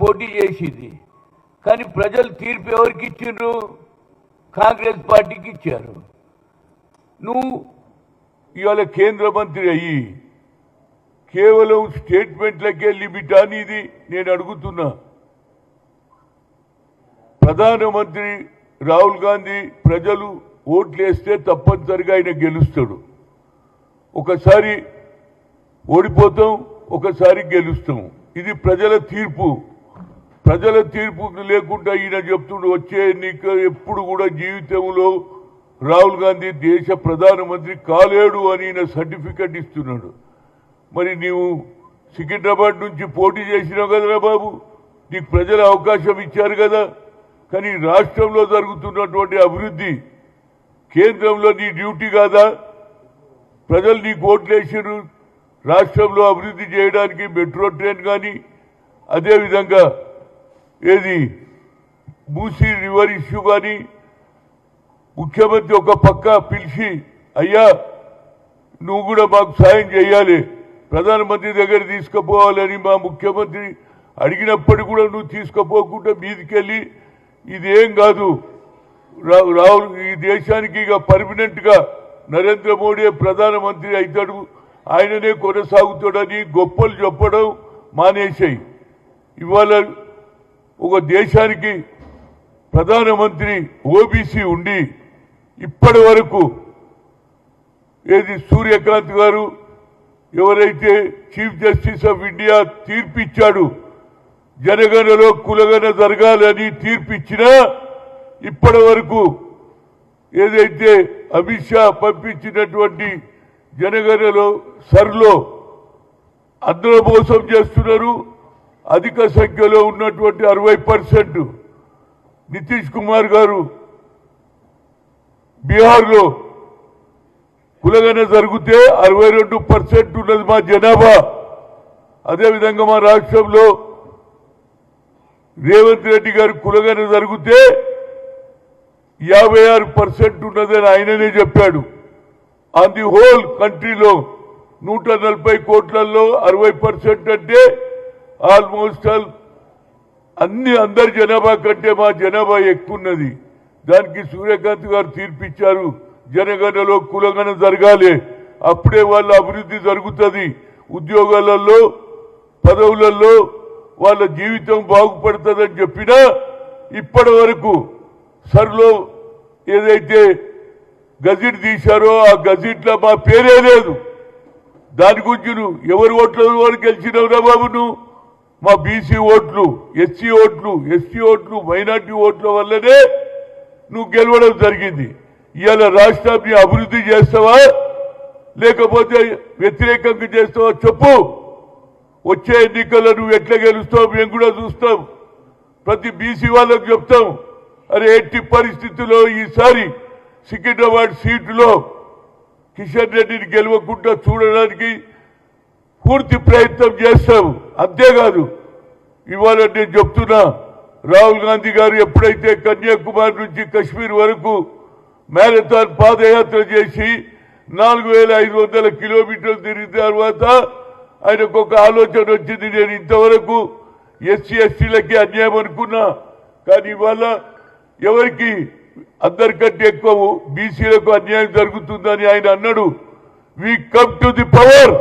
పోటీ చేసింది. కానీ ప్రజలు తీర్పు ఎవరికి ఇచ్చిండ్రు? కాంగ్రెస్ పార్టీకి ఇచ్చారు. నువ్వు ఇవాళ కేంద్ర మంత్రి అయ్యి కేవలం స్టేట్మెంట్లకే లిమిట్ అనేది నేను అడుగుతున్నా. ప్రధానమంత్రి రాహుల్ గాంధీ ప్రజలు ఓట్లేస్తే తప్పనిసరిగా ఆయన గెలుస్తాడు. ఒకసారి ఓడిపోతాం, ఒకసారి గెలుస్తాం. ఇది ప్రజల తీర్పు. ప్రజల తీర్పు లేకుండా ఈయన చెప్తుండు వచ్చే ఎన్నిక ఎప్పుడు కూడా జీవితంలో రాహుల్ గాంధీ దేశ ప్రధానమంత్రి కాలేడు అని ఈయన సర్టిఫికెట్ ఇస్తున్నాడు. మరి నీవు సికింద్రాబాద్ నుంచి పోటీ చేసినావు కదరా బాబు, నీకు ప్రజలు అవకాశం ఇచ్చారు కదా. కానీ రాష్ట్రంలో జరుగుతున్నటువంటి అభివృద్ధి కేంద్రంలో నీ డ్యూటీ కాదా? ప్రజలు నీకు ఓట్లేసారు రాష్ట్రంలో అభివృద్ధి చేయడానికి. మెట్రో ట్రైన్ కానీ, అదేవిధంగా ఏది మూసీ రివర్ ఇష్యూ కానీ ముఖ్యమంత్రి ఒక పక్క పిలిచి అయ్యా నువ్వు కూడా మాకు సాయం చేయాలి, ప్రధానమంత్రి దగ్గర తీసుకుపోవాలని మా ముఖ్యమంత్రి అడిగినప్పటికీ కూడా నువ్వు తీసుకుపోకుండా మీదికెళ్ళి ఇదేం కాదు, రాహుల్ ఈ దేశానికి ఇక పర్మనెంట్ గా నరేంద్ర మోడీ ప్రధానమంత్రి అవుతాడు, ఆయననే కొనసాగుతాడని గొప్పలు చెప్పడం మానేశాయి. ఇవాళ ఒక దేశానికి ప్రధానమంత్రి ఓబీసీ ఉండి ఇప్పటి వరకు ఏది సూర్యకాంత్ గారు ఎవరైతే చీఫ్ జస్టిస్ ఆఫ్ ఇండియా తీర్పిచ్చాడు జనగణలో కులగణ జరగాలని తీర్పిచ్చినా ఇప్పటి వరకు ఏదైతే అమిత్ షా పంపించినటువంటి జనగణలో సర్లో అందరూ మోసం చేస్తున్నారు. అధిక సంఖ్యలో ఉన్నటువంటి 60%. నితీష్ కుమార్ గారు బీహార్లో కులగణ జరిగితే 62% ఉన్నది మా జనాభా. అదేవిధంగా మా రాష్ట్రంలో రేవంత్ రెడ్డి గారు కులగణ జరిగితే 56% ఉన్నదని ఆయననే చెప్పాడు. ఆన్ ది హోల్ కంట్రీలో 140 కోట్లలో 60% అంటే ఆల్మోస్ట్ అందరి జనాభా కంటే మా జనాభా ఎక్కువ ఉన్నది. దానికి సూర్యకాంత్ గారు తీర్పిచ్చారు జనగణలో కులగణ జరగాలి, అప్పుడే వాళ్ళ అభివృద్ధి జరుగుతుంది, ఉద్యోగాలలో పదవులలో వాళ్ళ జీవితం బాగుపడుతుందని చెప్పినా ఇప్పటి వరకు సర్లో ఏదైతే గజెట్ తీశారో ఆ గజెట్లో మా పేరే లేదు. దాని గురించి నువ్వు ఎవరి ఓట్ల వాళ్ళు గెలిచినవురా బాబు? నువ్వు మా బీసీ ఓట్లు, ఎస్సీ ఓట్లు, ఎస్టీ ఓట్లు, మైనార్టీ ఓట్ల వల్లనే నువ్వు గెలవడం జరిగింది. ఇవాళ రాష్ట్రాన్ని అభివృద్ధి చేస్తావా లేకపోతే వ్యతిరేకంగా చేస్తావా చెప్పు. వచ్చే ఎన్నికల్లో నువ్వు ఎట్లా గెలుస్తావు మేము కూడా చూస్తాం. ప్రతి బీసీ వాళ్ళకు చెప్తాం, అరే ఎట్టి పరిస్థితుల్లో ఈసారి సికింద్రాబాద్ సీటులో కిషన్ రెడ్డిని గెలవకుండా చూడడానికి పూర్తి ప్రయత్నం చేస్తాం. అంతేకాదు ఇవాళ నేను చెప్తున్నా, రాహుల్ గాంధీ గారు ఎప్పుడైతే కన్యాకుమారి నుంచి కశ్మీర్ వరకు మ్యారథాన్ పాదయాత్ర చేసి 4500 కిలోమీటర్లు తిరిగిన తర్వాత ఆయనకు ఒక ఆలోచన వచ్చింది, నేను ఇంతవరకు ఎస్సీ ఎస్టీలకి అన్యాయం అనుకున్నా, కానీ ఇవాళ ఎవరికి అందరికంటే ఎక్కువ బీసీలకు అన్యాయం జరుగుతుందని ఆయన అన్నాడు. We come to the power,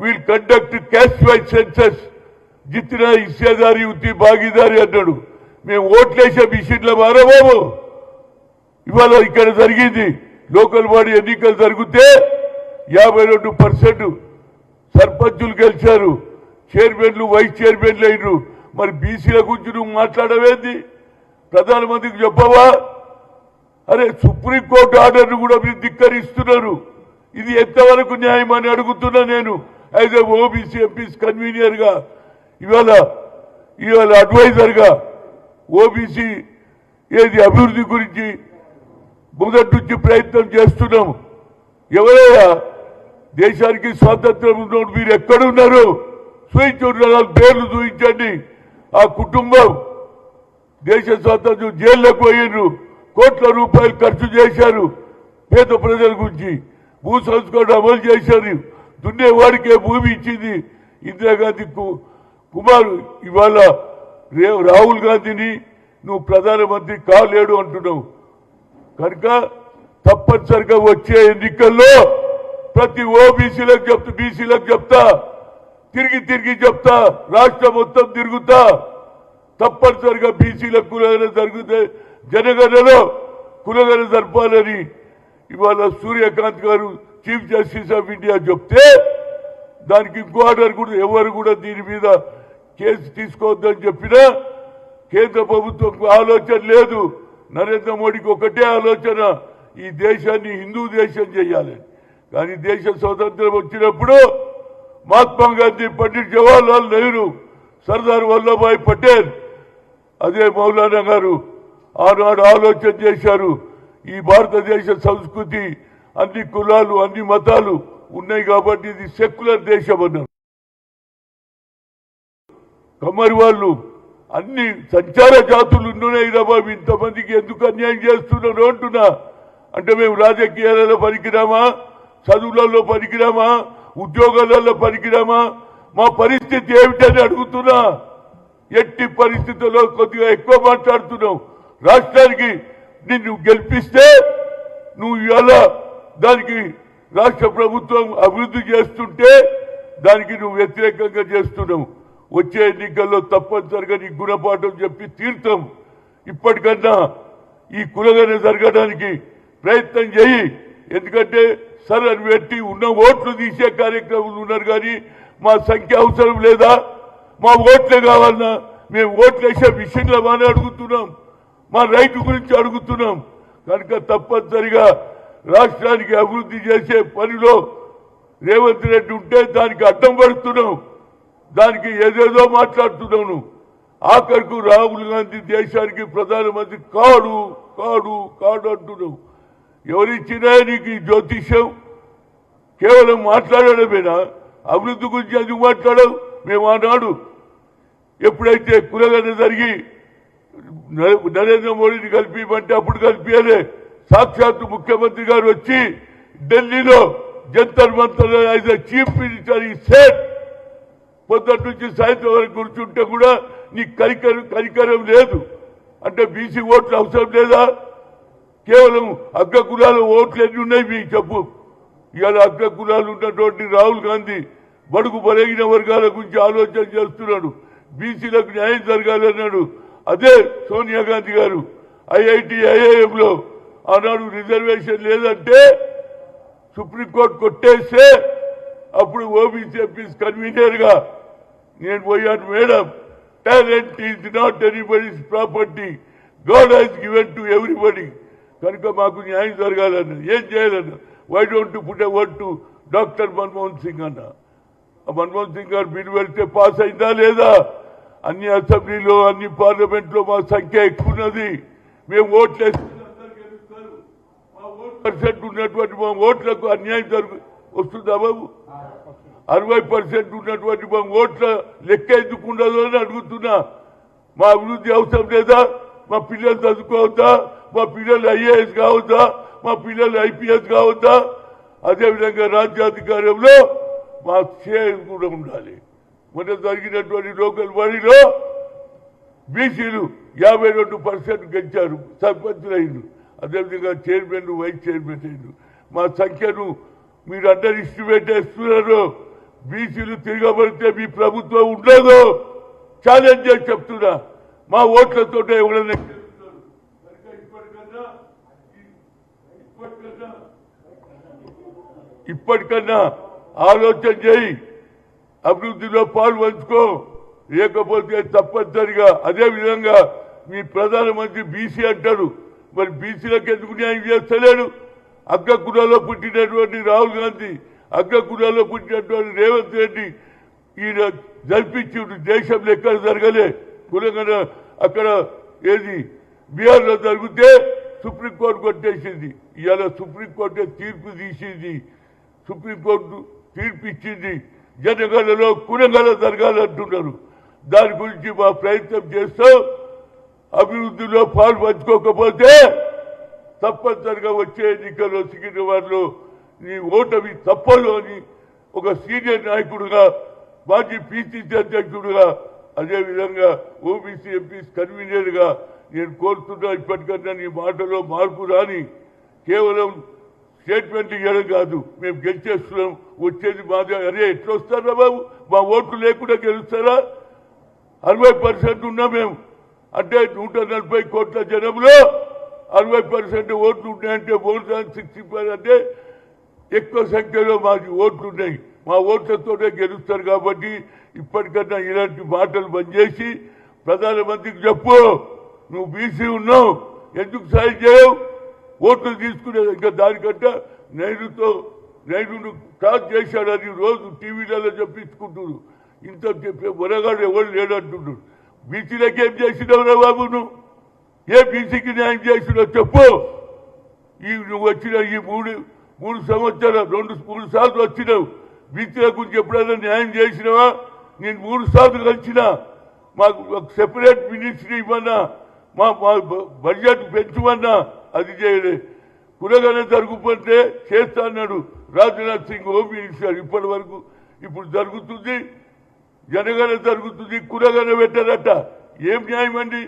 will conduct caste wise census, జిత్తిన హిస్సేదారి ఉత్తి భాగీదారి అన్నాడు. మేము ఓట్లేసే మిషన్ల మారా బాబు. ఇవాళ ఇక్కడ జరిగింది లోకల్ బాడీ ఎన్నికలు జరిగితే 52% సర్పంచులు గెలిచారు, చైర్మన్లు వైస్ చైర్మన్లు అయినరు. మరి బీసీల గురించి నువ్వు మాట్లాడవేంది? ప్రధానమంత్రికి చెప్పవా? అరే సుప్రీంకోర్టు ఆర్డర్ను కూడా మీరు ధిక్కరిస్తున్నారు. ఇది ఎంతవరకు న్యాయం అని అడుగుతున్నా నేను as a OBC MPs convener గా, ఇవాళ అడ్వైజర్ గా ఓబీసీ ఏది అభివృద్ధి గురించి మొదటి నుంచి ప్రయత్నం చేస్తున్నాము. ఎవరయ్యా దేశానికి స్వాతంత్రం ఉన్నప్పుడు మీరు ఎక్కడున్నారు? చూపించండి, పేర్లు చూపించండి. ఆ కుటుంబం దేశ స్వాతంత్రం జైల్లోకి పోయినరు, కోట్ల రూపాయలు ఖర్చు చేశారు పేద ప్రజల గురించి, భూ సంస్కరణ అమలు చేశారు, దున్నేవాడికే భూమి ఇచ్చింది ఇందిరాగాంధీ కుమారు. ఇవాళ రాహుల్ గాంధీని నువ్వు ప్రధానమంత్రి కాలేడు అంటున్నావు కనుక తప్పనిసరిగా వచ్చే ఎన్నికల్లో ప్రతి బీసీలకు చెప్తా తిరిగి చెప్తా రాష్ట్రం మొత్తం తిరుగుతా తప్పనిసరిగా బీసీలకు కులగన జరిగితే జనగణలో కులగన జరపాలని ఇవాళ సూర్యకాంత్ గారు చీఫ్ జస్టిస్ ఆఫ్ ఇండియా చెప్తే దానికి ఇంకో ఆర్డర్ కూడా ఎవరు కూడా దీని మీద కేసు తీసుకోవద్దని చెప్పినా కేంద్ర ప్రభుత్వం ఆలోచన లేదు నరేంద్ర మోడీకి ఒకటే ఆలోచన ఈ దేశాన్ని హిందూ దేశం చేయాలని కానీ దేశ స్వాతంత్రం వచ్చినప్పుడు మహాత్మా గాంధీ పండిట్ జవహర్లాల్ నెహ్రూ సర్దార్ వల్లభాయ్ పటేల్ అదే మౌలానా గారు ఆనాడు ఆలోచన చేశారు ఈ భారతదేశ సంస్కృతి అన్ని కులాలు అన్ని మతాలు ఉన్నాయి కాబట్టి ఇది సెక్యులర్ దేశం అన్నారు కమ్మరి వాళ్ళు అన్ని సంచార జాతులు ఉన్నాయి బాబు ఇంతమందికి ఎందుకు అన్యాయం చేస్తున్నారు అంటున్నా అంటే మేము రాజకీయాలలో పనికిరామా చదువులలో పనికిరామా ఉద్యోగాలలో పనికిరామా మా పరిస్థితి ఏమిటని అడుగుతున్నా ఎట్టి పరిస్థితుల్లో కొద్దిగా ఎక్కువ మాట్లాడుతున్నావు రాష్ట్రానికి నిన్ను గెలిపిస్తే నువ్వు ఇవాళ దానికి రాష్ట్ర ప్రభుత్వం అభివృద్ధి చేస్తుంటే దానికి నువ్వు వ్యతిరేకంగా చేస్తున్నావు వచ్చే ఎన్నికల్లో తప్పనిసరిగా నీ గుణపాఠం చెప్పి తీర్థం ఇప్పటికన్నా ఈ కులగన జరగడానికి ప్రయత్నం చేయి ఎందుకంటే సరే అని పెట్టి ఉన్న ఓట్లు తీసే కార్యక్రమాలు ఉన్నారు కానీ మా సంఖ్య అవసరం లేదా మా ఓట్లే కావాలన్నా మేము ఓట్లు వేసే విషయంలో మానే అడుగుతున్నాం మా రైతు గురించి అడుగుతున్నాం కనుక తప్పనిసరిగా రాష్ట్రానికి అభివృద్ధి చేసే పనిలో రేవంత్ రెడ్డి ఉంటే దానికి అడ్డం పడుతున్నాం దానికి ఏదేదో మాట్లాడుతున్నాను ఆఖరికి రాహుల్ గాంధీ దేశానికి ప్రధానమంత్రి కాడు కాడు కాడు అంటున్నావు ఎవరిచ్చినా నీకు ఈ జ్యోతిష్యం కేవలం మాట్లాడడమేనా అభివృద్ధి గురించి ఎందుకు మాట్లాడవు మేము ఆనాడు ఎప్పుడైతే కులగన జరిగి నరేంద్ర మోడీని కలిపిమంటే అప్పుడు కలిపియలే సాక్షాత్తు ముఖ్యమంత్రి గారు వచ్చి ఢిల్లీలో Jantar Mantar as a chief minister ఈ సేట్ పొద్దుటి నుంచి సాయంత్రం వరకు కూర్చుంటే కూడా నీకు కనికరం లేదు అంటే బీసీ ఓట్లు అవసరం లేదా కేవలం అగ్ర కులాల ఓట్లు ఎన్ని ఉన్నాయి మీకు చెప్పు ఇవాళ అగ్ర కులాలు ఉన్నటువంటి రాహుల్ గాంధీ బడుగు బలగిన వర్గాల గురించి ఆలోచన చేస్తున్నాడు బీసీలకు న్యాయం జరగాలన్నాడు అదే సోనియా గాంధీ గారు ఐఐటి ఐఐఎంలో ఆనాడు రిజర్వేషన్ లేదంటే సుప్రీంకోర్టు కొట్టేస్తే అప్పుడు ఓబీసీ ఎంపీస్ కన్వీనర్ గా నేను పోయాను madam talent is not anybody's property God has given to everybody కనుక మాకు న్యాయం జరగాలన్న ఏం చేయాలన్న why don't put a word to doctor Manmohan Singh అన్న మన్మోహన్ సింగ్ గారు బిల్లు వెళ్తే పాస్ అయిందా లేదా అన్ని అసెంబ్లీలో అన్ని పార్లమెంట్ లో మా సంఖ్య ఎక్కువ ఉన్నది మేము ఓట్లు % ఉన్నటువంటి మా ఓట్లకు అన్యాయం వస్తుందా బాబు 60% ఉన్నటువంటి మా ఓట్ల లెక్క ఎందుకు ఉండదు అని అడుగుతున్నా మా అభివృద్ధి అవసరం లేదా మా పిల్లలు చదువుకోవద్దా మా పిల్లలు ఐఏఎస్ కావద్దా మా పిల్లలు ఐపీఎస్ కావద్దా అదేవిధంగా రాజ్యాధికారంలో మా షేర్ కూడా ఉండాలి మొన్న జరిగినటువంటి లోకల్ బాడీలో బీసీలు 52% గెలిచారు సర్పంచులు అయిండు అదేవిధంగా చైర్మన్ వైస్ చైర్మన్ అయిండు మా సంఖ్యను మీరు అండర్ ఎస్టిమేట్ చేస్తున్నారు బీసీలు తిరగబడితే మీ ప్రభుత్వం ఉండదు ఛాలెంజ్ చేసి చెప్తున్నా మా ఓట్లతో ఎవరైనా ఇప్పటికన్నా ఆలోచన చేయి అభివృద్ధిలో పాలు పంచుకో లేకపోతే తప్పనిసరిగా అదేవిధంగా మీ ప్రధానమంత్రి బీసీ అంటాడు మరి బీసీలకు ఎందుకు న్యాయం చేస్తలేడు అగ్ర కులాల్లో పుట్టినటువంటి రాహుల్ గాంధీ అగ్ర కులాల్లో పుట్టినటువంటి రేవంత్ రెడ్డి ఈయన జరిపించి దేశంలో ఎక్కడ జరగలే కులంగా అక్కడ ఏది బీహార్లో జరిగితే సుప్రీంకోర్టు కొట్టేసింది ఇవాళ సుప్రీంకోర్టు తీర్పు తీసింది సుప్రీంకోర్టు తీర్పు ఇచ్చింది జనగణలో కులంగల జరగాలంటున్నారు దాని గురించి మా ప్రయత్నం చేస్తాం అభివృద్ధిలో పాలు పంచుకోకపోతే తప్పనిసరిగా వచ్చే ఎన్నికల్లో సికింద్రాబాద్లో నీ ఓటమి తప్పదు అని ఒక సీనియర్ నాయకుడుగా మాజీ పిసిసి అధ్యక్షుడుగా అదేవిధంగా ఓబీసీ ఎంపీస్ కన్వీనర్గా నేను కోరుతున్నా ఇప్పటికన్నా నీ మాటలో మార్పు రాని కేవలం స్టేట్మెంట్ ఇవ్వడం కాదు, మేము గెలిచేస్తున్నాం, వచ్చేది మాది. అరే ఎట్లా వస్తారా బాబు, మా ఓట్లు లేకుండా గెలుస్తారా? 60% ఉన్నా మేము, అంటే 140 కోట్ల జనంలో 60% ఓట్లు ఉన్నాయంటే మోర్ దాన్ 60% అంటే ఎక్కువ సంఖ్యలో మాకు ఓట్లు ఉన్నాయి. మా ఓట్లతోనే గెలుస్తారు. కాబట్టి ఇప్పటికన్నా ఇలాంటి మాటలు బంద్ చేసి ప్రధానమంత్రికి చెప్పు, నువ్వు బీసీ ఉన్నావు, ఎందుకు సాయం చేయవు? ఓట్లు తీసుకునే ఇంకా దానికంటే నైరును క్రాస్ చేశాడని రోజు టీవీలలో చెప్పించుకుంటున్నారు. ఇంత చెప్పే మొరగాడు ఎవరు లేడంటున్నాడు. బీసీలకు ఏం చేసినావురా బాబు? నువ్వు ఏ బీసీకి న్యాయం చేసినావు చెప్పు. నువ్వు వచ్చిన ఈ మూడు సంవత్సరాలు 2-3 సార్లు వచ్చినావు. బీసీల గురించి ఎప్పుడైనా న్యాయం చేసినావా? నేను 3 సార్లు కలిసినా. మాకు సెపరేట్ మినిస్ట్రీ ఇవ్వన్నా, మా బడ్జెట్ పెంచమన్నా, అది చేయలే. కులగన జరుగుతుంటే చేస్తా అన్నాడు రాజ్నాథ్ సింగ్ హోమ్ మినిస్టర్. ఇప్పటి వరకు ఇప్పుడు జరుగుతుంది, జనగణ జరుగుతుంది, కులగన పెట్టారట. ఏం న్యాయం అండి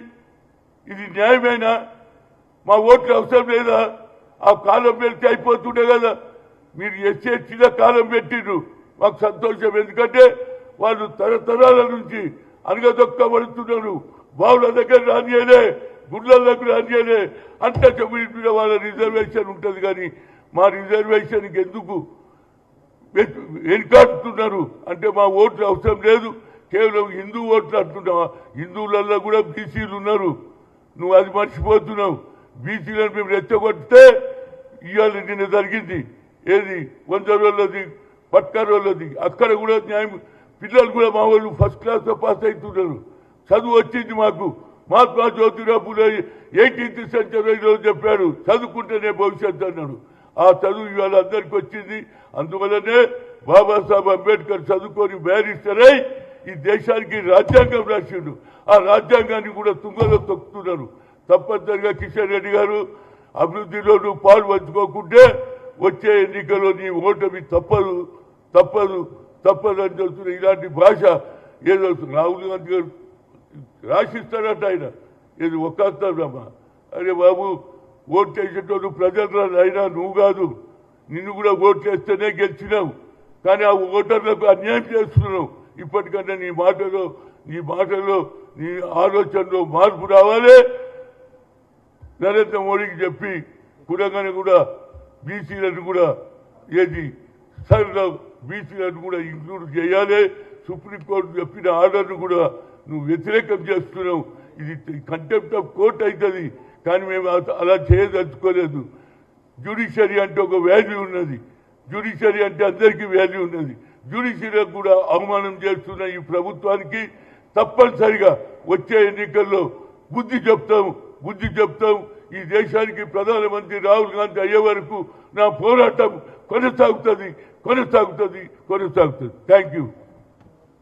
ఇది? న్యాయమేనా? మా ఓట్లు అవసరం లేదా? ఆ కాలం పెడితే అయిపోతుండే కదా. మీరు ఎస్సీల కాలం పెట్టిండ్రు, మాకు సంతోషం. ఎందుకంటే వాళ్ళు తరతరాల నుంచి అనగదొక్కబడుతున్నారు. బావుల దగ్గర రానియలే, గుడ్ల దగ్గర రానియలే, అంత చెప్పిన వాళ్ళ రిజర్వేషన్ ఉంటుంది. కానీ మా రిజర్వేషన్కి ఎందుకు వెనుకాడుతున్నారు అంటే మా ఓట్లు అవసరం లేదు, కేవలం హిందూ ఓట్లు అంటున్నావా? హిందువులలో కూడా బీసీలు ఉన్నారు, నువ్వు అది మర్చిపోతున్నావు. బీసీలను మేము రెచ్చగొడితే ఇవాళ నిన్న జరిగింది ఏది, 100 రోజులది, పట్కార్ రోజులది, అక్కడ కూడా న్యాయం. పిల్లలు కూడా మా వాళ్ళు ఫస్ట్ క్లాస్లో పాస్ అవుతున్నారు. చదువు వచ్చింది మాకు. మహాత్మా జ్యోతిరావు పూలే 18th సెంచరీలో చెప్పాడు, చదువుకుంటేనే భవిష్యత్తు అన్నాడు. ఆ చదువు ఇవాళ అందరికి వచ్చింది. అందువల్లనే బాబాసాహెబ్ అంబేద్కర్ చదువుకొని బ్యారిస్టర్ అయి ఈ దేశానికి రాజ్యాంగం రాసిండు. ఆ రాజ్యాంగాన్ని కూడా తుంగలో తొక్కుతున్నారు. తప్పనిసరిగా కిషన్ రెడ్డి గారు, అభివృద్ధిలో నువ్వు పాలు పంచుకోకుంటే వచ్చే ఎన్నికల్లో నీ ఓటమి తప్పదు తప్పదు తప్పదు అని చెప్తున్నా. ఇలాంటి భాష ఏదో రాహుల్ గాంధీ గారు రాసిస్తాడట, ఆయన ఏది ఒక్కేస్తాడమ్మా. అరే బాబు, ఓట్లు వేసేటోళ్ళు ప్రజలు అయినా నువ్వు కాదు, నిన్ను కూడా ఓట్లు వేస్తేనే గెలిచినావు. కానీ ఆ ఓటర్లకు అన్యాయం చేస్తున్నావు. ఇప్పటికన్నా నీ మాటలో నీ ఆలోచనలో మార్పు రావాలి. నరేంద్ర మోడీకి చెప్పి కులంగానే కూడా బీసీలను కూడా ఏది సరిగా బీసీలను కూడా ఇంక్లూడ్ చేయాలి. సుప్రీంకోర్టు చెప్పిన ఆర్డర్ను కూడా నువ్వు వ్యతిరేకం చేస్తున్నావు. ఇది కంటెంప్ట్ ఆఫ్ కోర్ట్ అవుతుంది. కానీ మేము అలా చేయదలుచుకోలేదు. జ్యుడిషియరీ అంటే ఒక వాల్యూ ఉన్నది, జ్యుడిషియరీ అంటే అందరికీ వాల్యూ ఉన్నది. జ్యుడిషియరీకి కూడా అవమానం చేస్తున్న ఈ ప్రభుత్వానికి తప్పనిసరిగా వచ్చే ఎన్నికల్లో బుద్ధి చెప్తాం. ఈ దేశానికి ప్రధానమంత్రి రాహుల్ గాంధీ అయ్యే వరకు నా పోరాటం కొనసాగుతుంది. Thank you.